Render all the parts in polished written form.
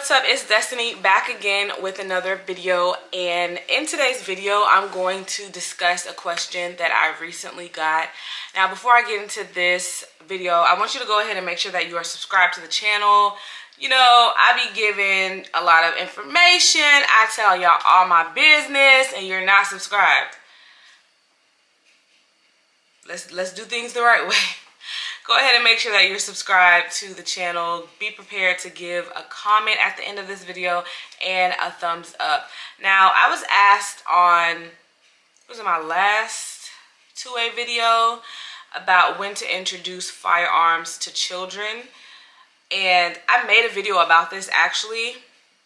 what's up? It's Destiny back again with another video, and in today's video I'm going to discuss a question that I recently got. Now before I get into this video, I want you to go ahead and make sure that you are subscribed to the channel. You know, I be giving a lot of information, I tell y'all all my business, and you're not subscribed. Let's do things the right way. Go ahead and make sure that you're subscribed to the channel. Be prepared to give a comment at the end of this video and a thumbs up. Now, I was asked on, was it my last 2A video, about when to introduce firearms to children. And I made a video about this actually,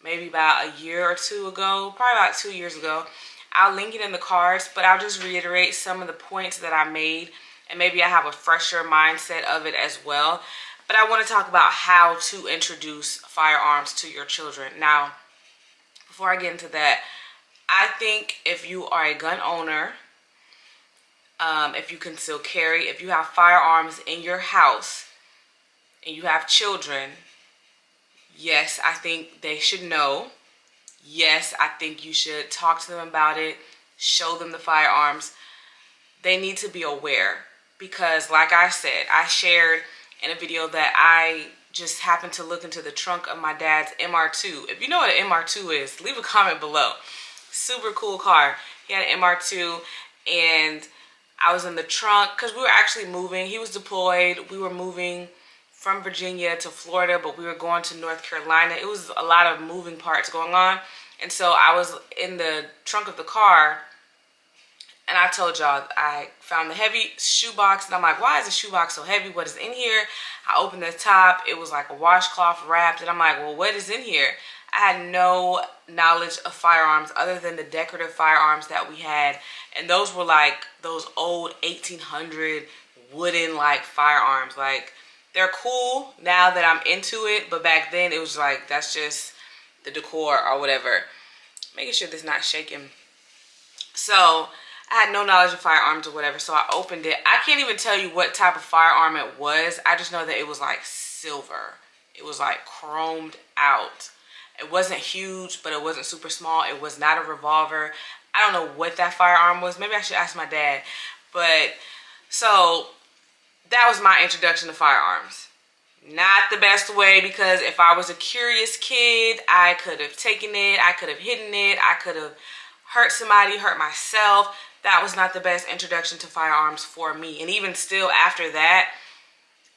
maybe about a year or two ago, probably about 2 years ago. I'll link it in the cards, but I'll just reiterate some of the points that I made. And maybe I have a fresher mindset of it as well. But I want to talk about how to introduce firearms to your children. Now, before I get into that, I think if you are a gun owner, if you can still carry, if you have firearms in your house and you have children, yes, I think they should know. Yes, I think you should talk to them about it, show them the firearms. They need to be aware. Because like I said, I shared in a video that I just happened to look into the trunk of my dad's MR2. If you know what an MR2 is, leave a comment below. Super cool car. He had an MR2 and I was in the trunk because we were actually moving. He was deployed. We were moving from Virginia to Florida, but we were going to North Carolina. It was a lot of moving parts going on. And so I was in the trunk of the car. And I told y'all I found the heavy shoebox, and I'm like, why is the shoebox so heavy? What is in here? I opened the top. It was like a washcloth wrapped, and I'm like, well, what is in here? I had no knowledge of firearms other than the decorative firearms that we had, and those were like those old 1800 wooden like firearms. Like, they're cool now that I'm into it, but back then it was like, that's just the decor or whatever. Making sure this not shaking. So I had no knowledge of firearms or whatever, so I opened it. I can't even tell you what type of firearm it was. I just know that it was like silver. It was like chromed out. It wasn't huge, but it wasn't super small. It was not a revolver. I don't know what that firearm was. Maybe I should ask my dad. But so that was my introduction to firearms. Not the best way, because if I was a curious kid, I could have taken it. I could have hidden it. I could have hurt somebody, hurt myself. That was not the best introduction to firearms for me. And even still after that,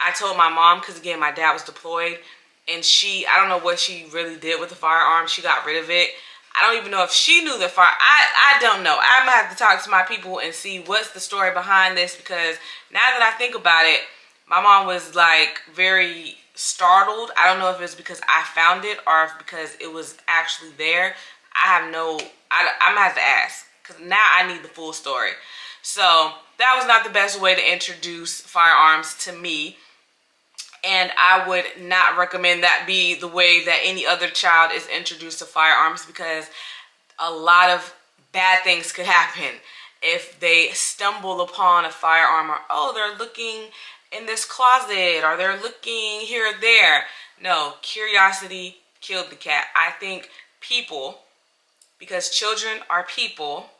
I told my mom, because again, my dad was deployed, and I don't know what she really did with the firearm. She got rid of it. I don't even know if she knew the I don't know. I'm gonna have to talk to my people and see what's the story behind this, because now that I think about it, my mom was like very startled. I don't know if it's because I found it or if because it was actually there. I'm gonna have to ask, because now I need the full story. So that was not the best way to introduce firearms to me. And I would not recommend that be the way that any other child is introduced to firearms, because a lot of bad things could happen if they stumble upon a firearm, or, oh, they're looking in this closet, or they're looking here or there. No, curiosity killed the cat. I think people, because children are people,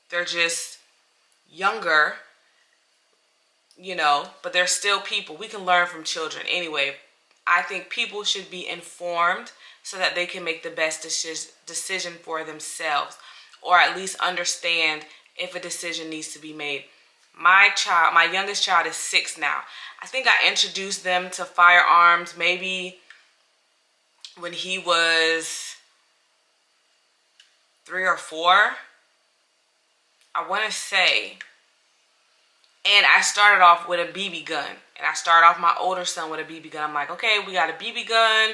they're just younger, you know, but they're still people. We can learn from children. Anyway, I think people should be informed so that they can make the best decision for themselves, or at least understand if a decision needs to be made. My youngest child is 6 now. I think I introduced them to firearms maybe when he was 3 or 4, I want to say. And I started off with a BB gun. And I started off my older son with a BB gun. I'm like, okay, we got a BB gun.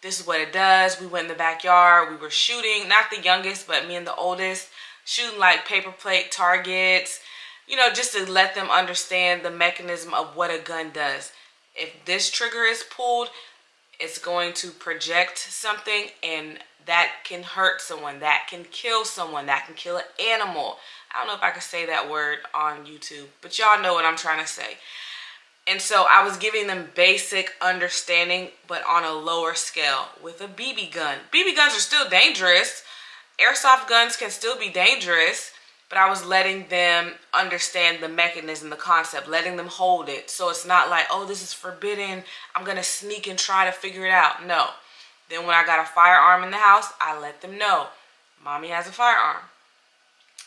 This is what it does. We went in the backyard. We were shooting, not the youngest, but me and the oldest, shooting like paper plate targets, you know, just to let them understand the mechanism of what a gun does. If this trigger is pulled, it's going to project something, and that can hurt someone, that can kill someone, that can kill an animal. I don't know if I can say that word on YouTube, but y'all know what I'm trying to say. And so I was giving them basic understanding, but on a lower scale with a BB gun. BB guns are still dangerous. Airsoft guns can still be dangerous, but I was letting them understand the mechanism, the concept, letting them hold it. So it's not like, oh, this is forbidden, I'm gonna sneak and try to figure it out. No. Then when I got a firearm in the house, I let them know, mommy has a firearm.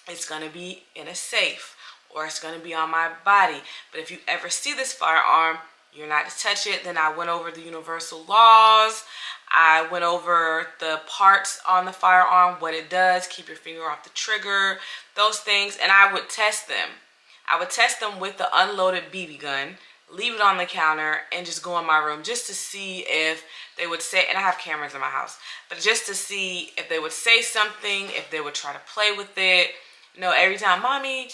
It's gonna be in a safe, or it's gonna be on my body. But if you ever see this firearm, you're not to touch it. Then I went over the universal laws. I went over the parts on the firearm, what it does, keep your finger off the trigger, those things, and I would test them. I would test them with the unloaded BB gun, leave it on the counter, and just go in my room just to see if they would say, and I have cameras in my house, but just to see if they would say something, if they would try to play with it. You know, every time, mommy,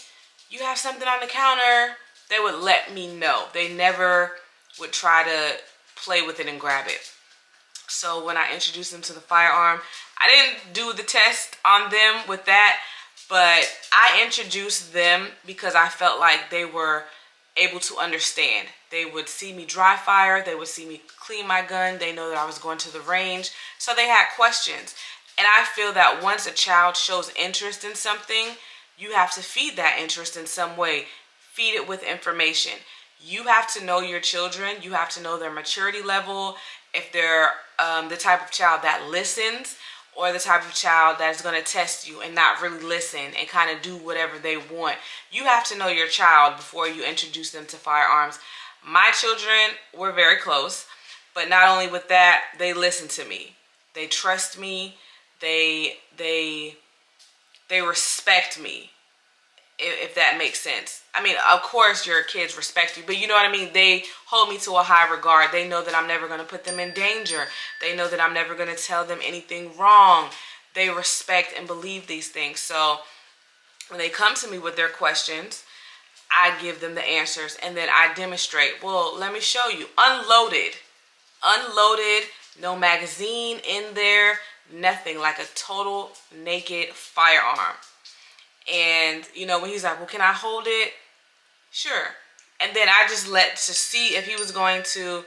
you have something on the counter, they would let me know. They never would try to play with it and grab it. So when I introduced them to the firearm, I didn't do the test on them with that, but I introduced them because I felt like they were able to understand. They would see me dry fire, they would see me clean my gun, they know that I was going to the range, so they had questions. And I feel that once a child shows interest in something, you have to feed that interest in some way. Feed it with information. You have to know your children, you have to know their maturity level, if they're the type of child that listens or the type of child that is going to test you and not really listen and kind of do whatever they want. You have to know your child before you introduce them to firearms. My children were very close, but not only with that, they listen to me. They trust me. They respect me, if that makes sense. I mean, of course your kids respect you, but you know what I mean? They hold me to a high regard. They know that I'm never going to put them in danger. They know that I'm never going to tell them anything wrong. They respect and believe these things. So when they come to me with their questions, I give them the answers, and then I demonstrate. Well, let me show you. Unloaded, no magazine in there, nothing, like a total naked firearm. And, you know, when he's like, well, can I hold it? Sure. And then I just let to see if he was going to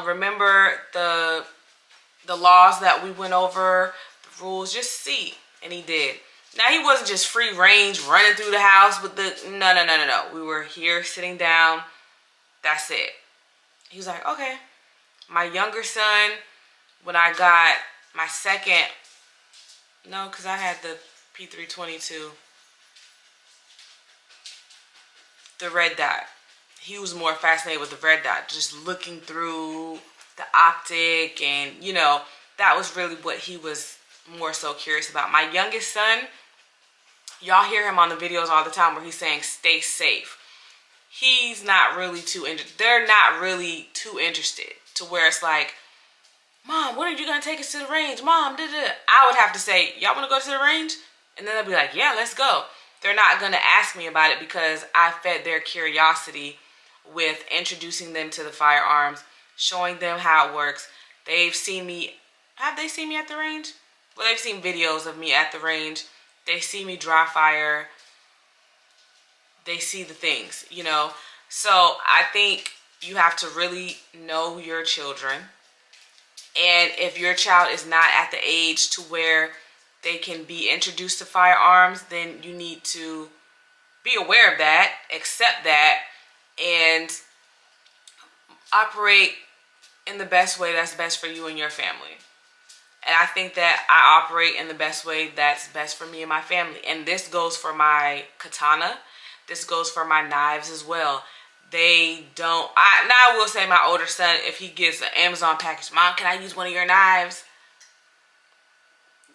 remember the laws that we went over, the rules, just see. And he did. Now, he wasn't just free range running through the house with the, no. We were here sitting down. That's it. He was like, okay. My younger son, when I got my second, no, because I had the P322, the red dot. He was more fascinated with the red dot, just looking through the optic, and you know, that was really what he was more so curious about. My youngest son, y'all hear him on the videos all the time where he's saying stay safe. He's not really too interested. They're not really too interested to where it's like, Mom, when are you gonna take us to the range? Mom, I would have to say, y'all wanna go to the range? And then they'll be like, yeah, let's go. They're not going to ask me about it because I fed their curiosity with introducing them to the firearms, showing them how it works. They've seen me. Have they seen me at the range? Well, they've seen videos of me at the range. They see me dry fire. They see the things, you know. So I think you have to really know your children. And if your child is not at the age to where they can be introduced to firearms, then you need to be aware of that, accept that, and operate in the best way that's best for you and your family. And I think that I operate in the best way that's best for me and my family. And this goes for my katana. This goes for my knives as well. They don't, now I will say my older son, if he gets an Amazon package, Mom, can I use one of your knives?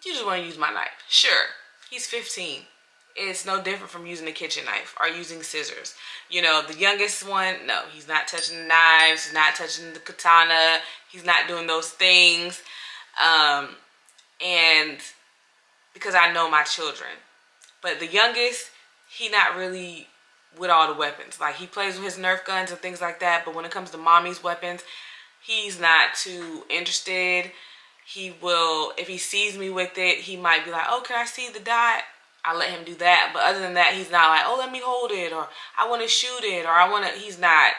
You just want to use my knife. Sure. He's 15. It's no different from using a kitchen knife or using scissors. You know, the youngest one, no, he's not touching the knives. He's not touching the katana. He's not doing those things. And because I know my children. But the youngest, he not really with all the weapons. Like, he plays with his Nerf guns and things like that. But when it comes to mommy's weapons, he's not too interested. He will, if he sees me with it, he might be like, oh, can I see the dot? I let him do that. But other than that, he's not like, oh, let me hold it, or I want to shoot it, or I want to, he's not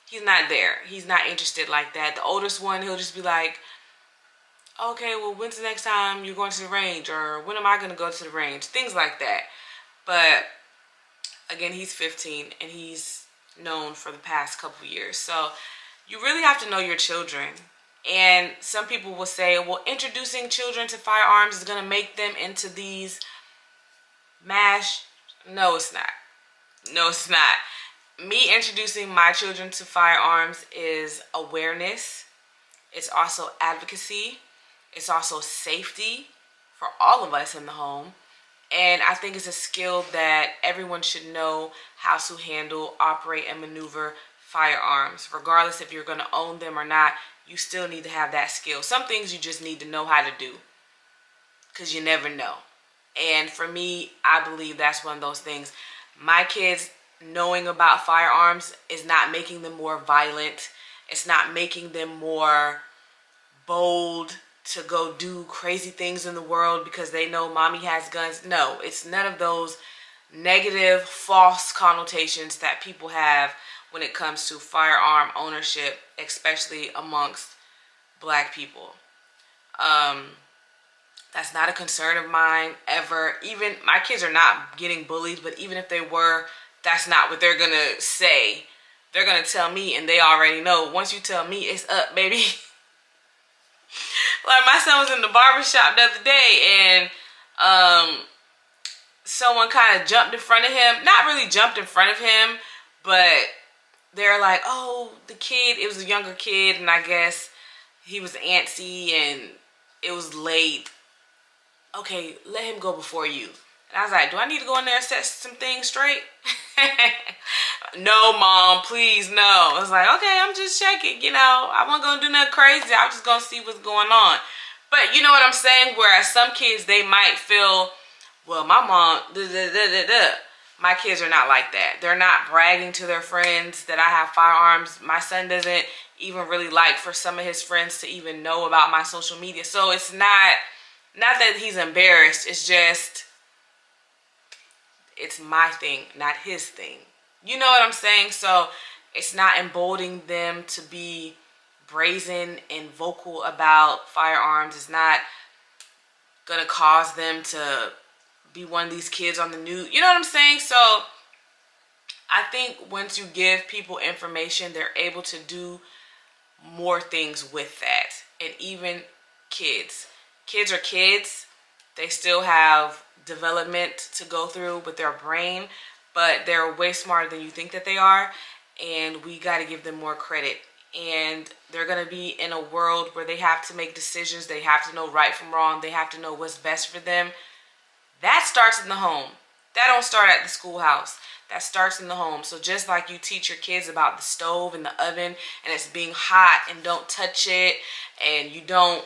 He's not there. He's not interested like that. The oldest one, he'll just be like, okay, well, when's the next time you're going to the range? Or when am I going to go to the range? Things like that. But again, he's 15 and he's known for the past couple years. So you really have to know your children. And some people will say, well, introducing children to firearms is going to make them into these MASH. No, it's not. No, it's not. Me introducing my children to firearms is awareness. It's also advocacy. It's also safety for all of us in the home. And I think it's a skill that everyone should know how to handle, operate, and maneuver firearms. Regardless if you're going to own them or not, you still need to have that skill. Some things you just need to know how to do because you never know. And for me, I believe that's one of those things. My kids knowing about firearms is not making them more violent. It's not making them more bold to go do crazy things in the world because they know mommy has guns. No, it's none of those negative, false connotations that people have when it comes to firearm ownership, especially amongst Black people. That's not a concern of mine ever. Even my kids are not getting bullied, but even if they were, that's not what they're gonna say. They're gonna tell me, and they already know. Once you tell me, it's up, baby. Like my son was in the barbershop the other day, and someone kind of jumped in front of him. Not really jumped in front of him, but they're like, oh, the kid, it was a younger kid, and I guess he was antsy and it was late. Okay, let him go before you. And I was like, do I need to go in there and set some things straight? No, Mom, please, no. I was like, okay, I'm just checking. You know, I wasn't going to do nothing crazy. I was just going to see what's going on. But you know what I'm saying? Whereas some kids, they might feel, well, my mom, My kids are not like that. They're not bragging to their friends that I have firearms. My son doesn't even really like for some of his friends to even know about my social media. So it's not that he's embarrassed. It's just, it's my thing, not his thing. You know what I'm saying? So it's not emboldening them to be brazen and vocal about firearms. It's not going to cause them to be one of these kids on the news. You know what I'm saying? So I think once you give people information, they're able to do more things with that. And even kids. Kids are kids. They still have development to go through with their brain, but they're way smarter than you think that they are. And we got to give them more credit. And they're going to be in a world where they have to make decisions. They have to know right from wrong. They have to know what's best for them. That starts in the home. That don't start at the schoolhouse. That starts in the home. So just like you teach your kids about the stove and the oven and it's being hot and don't touch it and you don't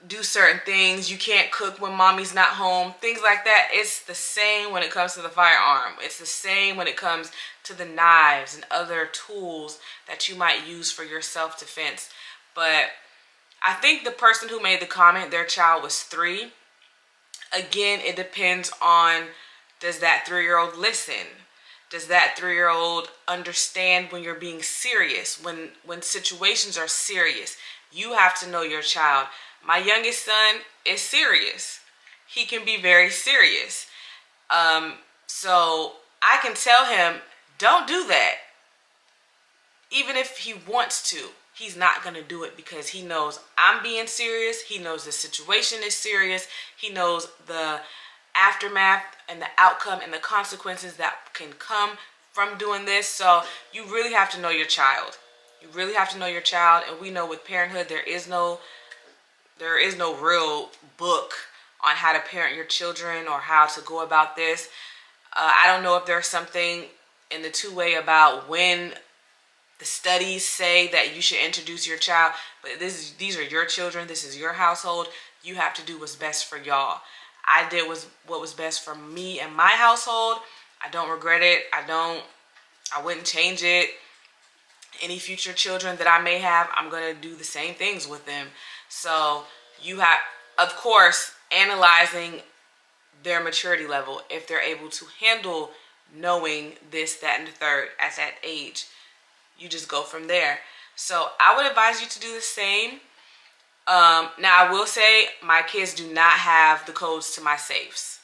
do certain things, you can't cook when mommy's not home, things like that. It's the same when it comes to the firearm. It's the same when it comes to the knives and other tools that you might use for your self-defense. But I think the person who made the comment, their child was 3. Again, it depends on, does that 3-year-old listen? Does that 3-year-old understand when you're being serious? When situations are serious, you have to know your child. My youngest son is serious. He can be very serious. So I can tell him, don't do that. Even if he wants to, he's not going to do it because he knows I'm being serious. He knows the situation is serious. He knows the aftermath and the outcome and the consequences that can come from doing this. So you really have to know your child. You really have to know your child. And we know with parenthood, there is no real book on how to parent your children or how to go about this. I don't know if there's something in the two-way about when the studies say that you should introduce your child, but these are your children. This is your household. You have to do what's best for y'all. I did what was best for me and my household. I don't regret it. I wouldn't change it. Any future children that I may have, I'm going to do the same things with them. So you have, of course, analyzing their maturity level, if they're able to handle knowing this, that, and the third at that age. you just go from there. So I would advise you to do the same. Now I will say my kids do not have the codes to my safes.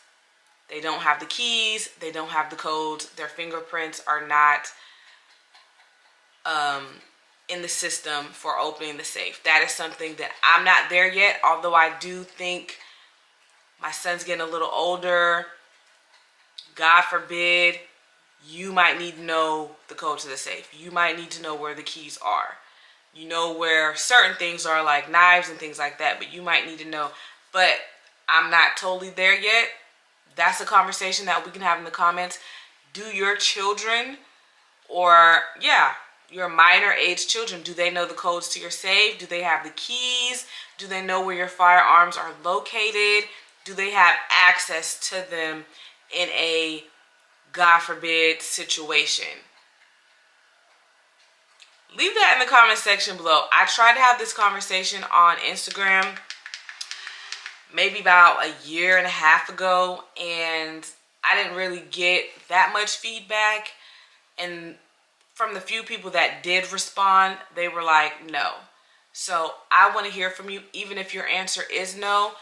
They don't have the keys. They don't have the codes. Their fingerprints are not in the system for opening the safe. That is something that I'm not there yet, although I do think my son's getting a little older. God forbid, you might need to know the code to the safe. You might need to know where the keys are. You know where certain things are, like knives and things like that, but you might need to know. But I'm not totally there yet. That's a conversation that we can have in the comments. Do your children, or your minor age children, do they know the codes to your safe? Do they have the keys? Do they know where your firearms are located? Do they have access to them in a, God forbid, situation? Leave that in the comment section below. I tried to have this conversation on Instagram maybe about a year and a half ago, and I didn't really get that much feedback. And from the few people that did respond, they were like, no. So I want to hear from you. Even if your answer is no,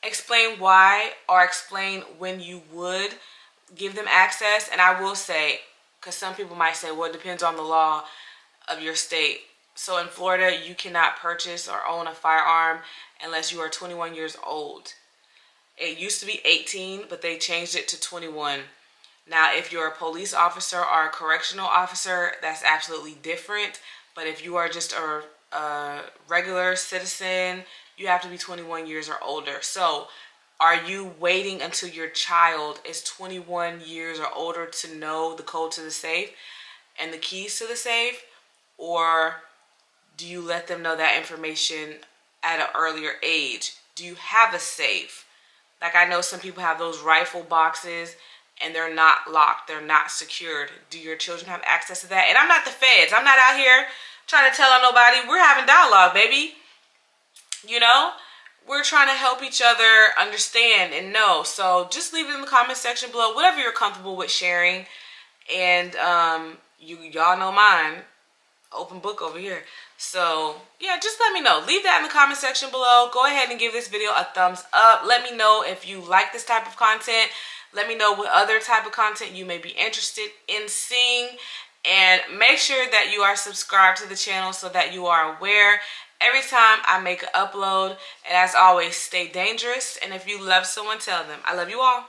explain why, or explain when you would give them access. And I will say, because some people might say, well, it depends on the law of your state. So in Florida, you cannot purchase or own a firearm unless you are 21 years old. It used to be 18, but they changed it to 21. Now, if you're a police officer or a correctional officer, that's absolutely different. But if you are just a regular citizen, you have to be 21 years or older. So are you waiting until your child is 21 years or older to know the code to the safe and the keys to the safe? Or do you let them know that information at an earlier age? Do you have a safe? Like, I know some people have those rifle boxes and they're not locked, they're not secured. Do your children have access to that? And I'm not the feds. I'm not out here trying to tell on nobody. We're having dialogue, baby. You know? We're trying to help each other understand and know. So just leave it in the comment section below, whatever you're comfortable with sharing. And y'all know mine. Open book over here. So yeah, just let me know. Leave that in the comment section below. Go ahead and give this video a thumbs up. Let me know if you like this type of content. Let me know what other type of content you may be interested in seeing. And make sure that you are subscribed to the channel so that you are aware every time I make an upload. And as always, stay dangerous. And if you love someone, tell them. I love you all.